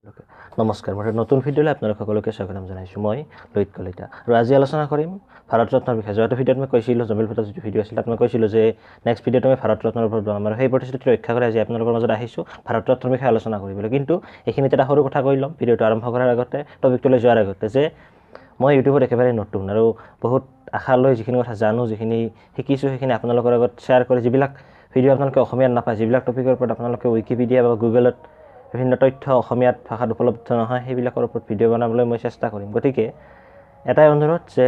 নমস্কাৰ, মই নতুন ভিডিঅ'লৈ আপোনালোক সকলোকে স্বাগতম জনাইছোঁ। মই লোহিত কলিতা আৰু আজি আলোচনা কৰিম ভাৰত ৰত্নৰ বিষয়ে। যোৱাটো ভিডিঅ'ত মই কৈছিলোঁ, জমিল ভট্টৰ যিটো ভিডিঅ' আছিল তাত মই কৈছিলোঁ যে নেক্সট ভিডিঅ'ত মই ভাৰত ৰত্নৰ ওপৰত বনাম আৰু সেই প্ৰতিশ্ৰুতি ৰক্ষা কৰি আজি আপোনালোকৰ মাজত আহিছোঁ ভাৰত ৰত্নৰ বিষয়ে আলোচনা কৰিবলৈ। কিন্তু এইখিনিতে এটা সৰু কথা কৈ ল'ম ভিডিঅ'টো আৰম্ভ কৰাৰ আগতে, টপিকটোলৈ যোৱাৰ আগতে, যে মই ইউটিউবত একেবাৰে নতুন আৰু বহুত আশা লৈ যিখিনি কথা জানো, যিখিনি শিকিছোঁ, সেইখিনি আপোনালোকৰ আগত শ্বেয়াৰ কৰি, যিবিলাক ভিডিঅ' আপোনালোকে অসমীয়াত নাপায়, যিবিলাক টপিকৰ ওপৰত আপোনালোকে উইকিপিডিয়া বা গুগলত বিভিন্ন তথ্য অসমীয়াত ভাষাত উপলব্ধ নহয়, সেইবিলাকৰ ওপৰত ভিডিঅ' বনাবলৈ মই চেষ্টা কৰিম। গতিকে এটাই অনুৰোধ যে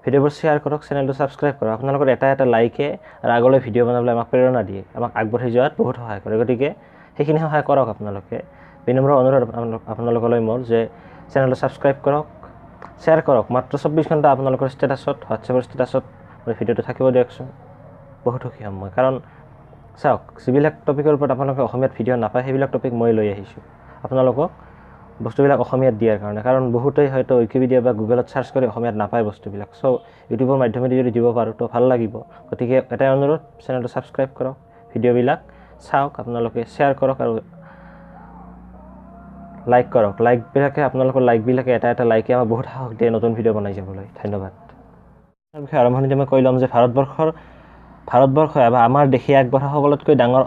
ভিডিঅ'বোৰ শ্বেয়াৰ কৰক, চেনেলটো ছাবস্ক্ৰাইব কৰক। আপোনালোকৰ এটা লাইকে আৰু আগলৈ ভিডিঅ' বনাবলৈ আমাক প্ৰেৰণা দিয়ে, আমাক আগবাঢ়ি যোৱাত বহুত সহায় কৰে। গতিকে সেইখিনি সহায় কৰক আপোনালোকে। বিনম্ৰ অনুৰোধ আপোনালোকলৈ মোৰ যে চেনেলটো ছাবস্ক্ৰাইব কৰক, শ্বেয়াৰ কৰক। মাত্ৰ 24 ঘণ্টা আপোনালোকৰ ষ্টেটাছত, হোৱাটছএপৰ ষ্টেটাছত মোৰ ভিডিঅ'টো থাকিব দিয়কচোন, বহুত সুখী হ'ম মই। কাৰণ চাওক, যিবিলাক টপিকৰ ওপৰত আপোনালোকে অসমীয়াত ভিডিঅ' নাপায়, সেইবিলাক টপিক মই লৈ আহিছোঁ আপোনালোকক বস্তুবিলাক অসমীয়াত দিয়াৰ কাৰণে। কাৰণ বহুতেই হয়তো উইকিপিডিয়া বা গুগলত চাৰ্চ কৰি অসমীয়াত নাপায় বস্তুবিলাক। চ' ইউটিউবৰ মাধ্যমেদি যদি দিব পাৰোঁ তো ভাল লাগিব। গতিকে এটাই অনুৰোধ, চেনেলটো ছাবস্ক্ৰাইব কৰক, ভিডিঅ'বিলাক চাওক, আপোনালোকে শ্বেয়াৰ কৰক আৰু লাইক কৰক। আপোনালোকৰ লাইকবিলাকে এটা লাইকে আমাক বহুত সাহস দিয়ে নতুন ভিডিঅ' বনাই যাবলৈ। ধন্যবাদ। তাৰ বিষয়ে আৰম্ভণিতে মই কৈ ল'ম যে ভাৰতবৰ্ষই বা আমাৰ দেশে আগবঢ়া সকলোতকৈ ডাঙৰ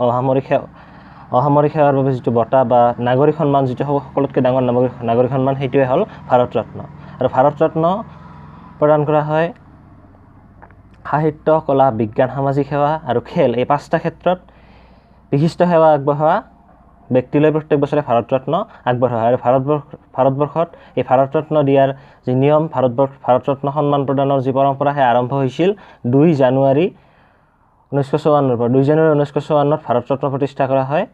অসামৰিক সেৱাৰ বাবে যিটো বঁটা বা নাগৰিক সন্মান, যিটো সকলোতকৈ ডাঙৰ নাগৰিক সন্মান, সেইটোৱে হ'ল ভাৰত ৰত্ন। আৰু ভাৰত ৰত্ন প্ৰদান কৰা হয় সাহিত্য, কলা, বিজ্ঞান, সামাজিক সেৱা আৰু খেল, এই 5টা ক্ষেত্ৰত বিশিষ্ট সেৱা আগবঢ়োৱা ব্যক্তিলৈ প্ৰত্যেক বছৰে ভাৰত ৰত্ন আগবঢ়োৱা হয়। আৰু ভাৰতবৰ্ষত এই ভাৰত ৰত্ন দিয়াৰ যি নিয়ম, ভাৰত ৰত্ন সন্মান প্ৰদানৰ যি পৰম্পৰা, সেই আৰম্ভ হৈছিল 2 জানুৱাৰী 1954 পৰা। 2 জানুৱাৰী 1954 ভাৰত ৰত্ন প্ৰতিষ্ঠা কৰা হয়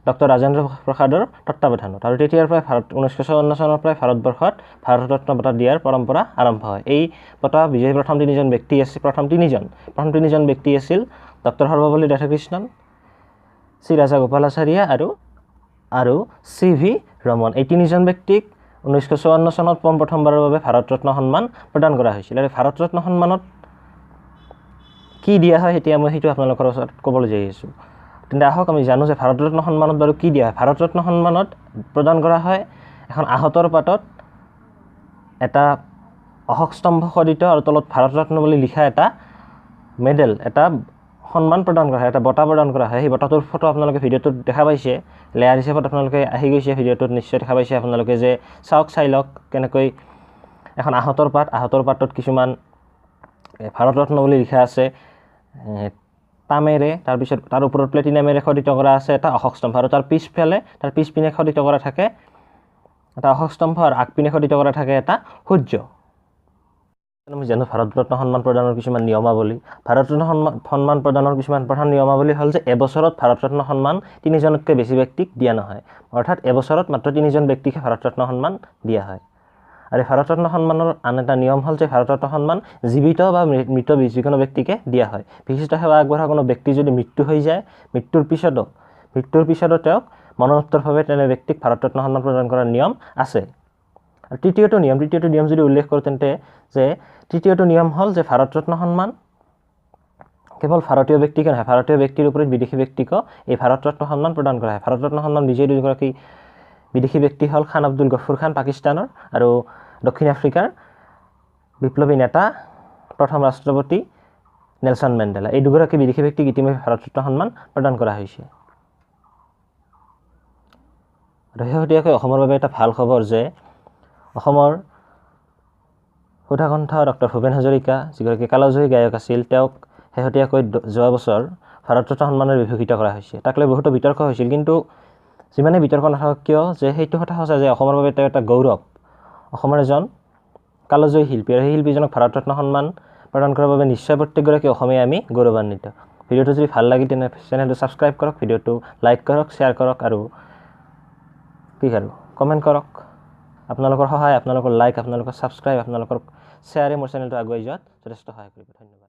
ডক্টৰ ৰাজেন্দ্ৰ প্ৰসাদৰ তত্বাৱধানত। আৰু তেতিয়াৰ পৰাই 1954 চনৰ পৰাই ভাৰতবৰ্ষত ভাৰত ৰত্ন বঁটা দিয়াৰ পৰম্পৰা আৰম্ভ হয়। এই বঁটা বিজয়ী প্ৰথম তিনিজন ব্যক্তি আছিল ডক্টৰ সৰ্বপল্লী ৰাধাকৃষ্ণণ, শ্ৰী ৰাজা গোপালাচাৰ্য আৰু CV ৰমন। এই 3জন ব্যক্তিক 1954 চনত প্ৰথমবাৰৰ বাবে ভাৰত ৰত্ন সন্মান প্ৰদান কৰা হৈছিল। আৰু ভাৰত ৰত্ন সন্মানত কি দিয়া হয় এতিয়া মই সেইটো আপোনালোকৰ ওচৰত ক'বলৈ যাই আছোঁ। তেন্তে আহক আমি জানো যে ভাৰত ৰত্ন সন্মানত বাৰু কি দিয়া হয়। ভাৰত ৰত্ন সন্মানত প্ৰদান কৰা হয় এখন আহঁতৰ পাতত এটা অশোক স্তম্ভ খোদিত আৰু তলত ভাৰত ৰত্ন বুলি লিখা এটা মেডেল, এটা সন্মান প্ৰদান কৰা হয়, এটা বঁটা প্ৰদান কৰা হয়। সেই বঁটাটোৰ ফটো আপোনালোকে ভিডিঅ'টোত দেখা পাইছে, লেয়াৰ হিচাপত আপোনালোকে আহি গৈছে ভিডিঅ'টোত, নিশ্চয় দেখা পাইছে আপোনালোকে যে চাই লওক কেনেকৈ এখন আহঁতৰ পাতত কিছুমান ভাৰত ৰত্ন বুলি লিখা আছে তামেৰে, তাৰপিছত তাৰ ওপৰত প্লেটিনামেৰে খোদিত কৰা আছে এটা অশোক স্তম্ভ, আৰু তাৰ পিছপিনে খোদিত কৰা থাকে এটা অশোক স্তম্ভ, আৰু আগপিনে খোদিত কৰা থাকে এটা সূৰ্য। আমি জানো ভাৰত ৰত্ন সন্মান প্ৰদানৰ কিছুমান নিয়মাৱলী। ভাৰত ৰত্ন সন্মান প্ৰদানৰ কিছুমান প্ৰধান নিয়মাৱলী হ'ল যে এবছৰত ভাৰত ৰত্ন সন্মান 3জনতকৈ বেছি ব্যক্তিক দিয়া নহয়। অৰ্থাৎ এবছৰত মাত্ৰ 3জন ব্যক্তিকহে ভাৰত ৰত্ন সন্মান দিয়া হয়। আৰু ভাৰত ৰত্ন সন্মানৰ আন এটা নিয়ম হ'ল যে ভাৰত ৰত্ন সন্মান জীৱিত বা মৃত যিকোনো ব্যক্তিকে দিয়া হয়। বিশিষ্ট সেৱা আগবঢ়া কোনো ব্যক্তি যদি মৃত্যু হৈ যায়, মৃত্যুৰ পিছতো তেওঁক মৰণোত্তৰভাৱে তেনে ব্যক্তিক ভাৰত ৰত্ন সন্মান প্ৰদান কৰাৰ নিয়ম আছে। আৰু তৃতীয়টো নিয়ম যদি উল্লেখ কৰোঁ, তেন্তে যে তৃতীয়টো নিয়ম হ'ল যে ভাৰত ৰত্ন সন্মান কেৱল ভাৰতীয় ব্যক্তিকে নহয়, ভাৰতীয় ব্যক্তিৰ ওপৰত বিদেশী ব্যক্তিকো এই ভাৰত ৰত্ন সন্মান প্ৰদান কৰা হয়। ভাৰত ৰত্ন সন্মান বিজয়ী 2গৰাকী বিদেশী ব্যক্তি হ'ল খান আব্দুল গফুৰ খান পাকিস্তানৰ আৰু দক্ষিণ আফ্ৰিকাৰ বিপ্লৱী নেতা প্ৰথম ৰাষ্ট্ৰপতি নেলছন মেণ্ডেলা। এই 2গৰাকী বিদেশী ব্যক্তিক ইতিমধ্যে ভাৰত ৰত্ন সন্মান প্ৰদান কৰা হৈছে। আৰু শেহতীয়াকৈ অসমৰ বাবে এটা ভাল খবৰ যে অসমৰ সুধাকণ্ঠ ডক্টৰ ভূপেন হাজৰিকা, যিগৰাকী কালজয়ী গায়ক আছিল, তেওঁক শেহতীয়াকৈ যোৱা বছৰ ভাৰত ৰত্ন সন্মানেৰে বিভূষিত কৰা হৈছে। তাক লৈ বহুতো বিতৰ্ক হৈছিল, কিন্তু যিমানেই বিতৰ্ক নাথাকক কিয়, যে সেইটো কথা সঁচা যে অসমৰ বাবে তেওঁ এটা গৌৰৱ। অসমৰ এজন কালজয়ী শিল্পী, আৰু সেই শিল্পীজনক ভাৰত ৰত্ন সন্মান প্ৰদান কৰাৰ বাবে নিশ্চয় প্ৰত্যেকগৰাকী অসমীয়া আমি গৌৰৱান্বিত। ভিডিঅ'টো যদি ভাল লাগিল তেনে চেনেলটো ছাবস্ক্ৰাইব কৰক, ভিডিঅ'টো লাইক কৰক, শ্বেয়াৰ কৰক আৰু কমেণ্ট কৰক। আপোনালোকৰ সহায়, আপোনালোকৰ লাইক, আপোনালোকৰ ছাবস্ক্ৰাইব, আপোনালোকৰ শ্বেয়াৰে মোৰ চেনেলটো আগুৱাই যোৱাত যথেষ্ট সহায় কৰিব। ধন্যবাদ।